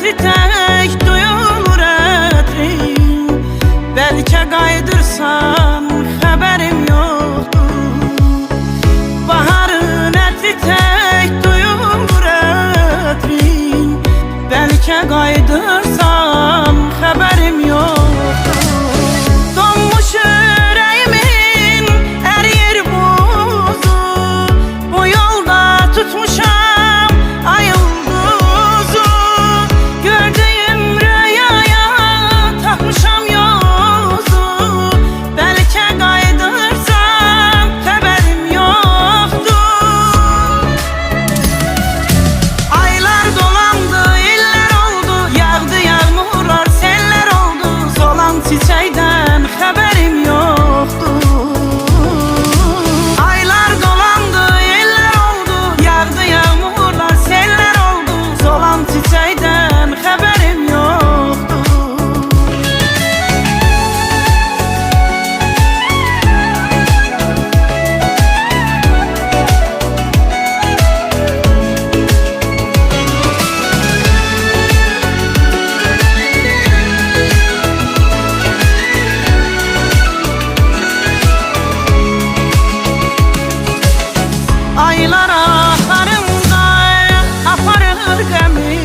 titrək duyulur ətrin. Bəlkə qaydırsan, xəbərim yoxdur. Baharın ətri tək duyulur ətrin. Bəlkə qaydırsan, xəbərim yoxdur. Donmuş ürəyimin əriyir buzu. Bu yolda tutmuşam ay yılduzu. Gördüyüm rüyaya tapmışam yozu. Bəlkə qaydırsan, xəbərim yoxdur. Aylar dolandı, illər oldu. Yağdı yağmurlar, seller oldu. Solan çiçəkdən xəbərim yoxdur. Aylar dolandı, illər oldu. Yağdı yağmurlar, seller oldu. Solan çiçəkdən xəbərim yoxdur. Aylar axarımda aparır qəmi.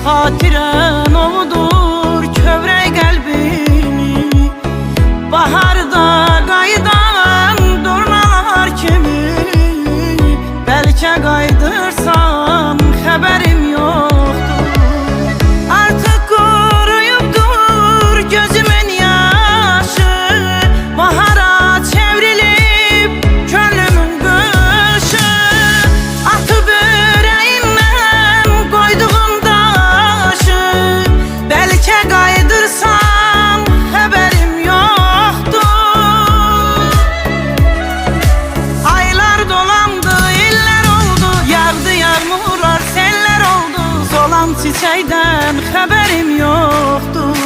Xatirən ovudur kövrək qəlbimi. Baharda qayıdan durnalar kimi. Bəlkə qaydırsan, xəbərim yoxdur. Artıq quruyubdur gözümün yaşı. Bahara çevrilib könlümün qışı. Atıb ürəyimdən qoyduğum daşı. Bəlkə qaydırsan, xəbərim yoxdur. Aylar dolandı, illər oldu. Yağdı yağmurlar, seller oldu. Solan çiçəkdən xəbərim yoxdur.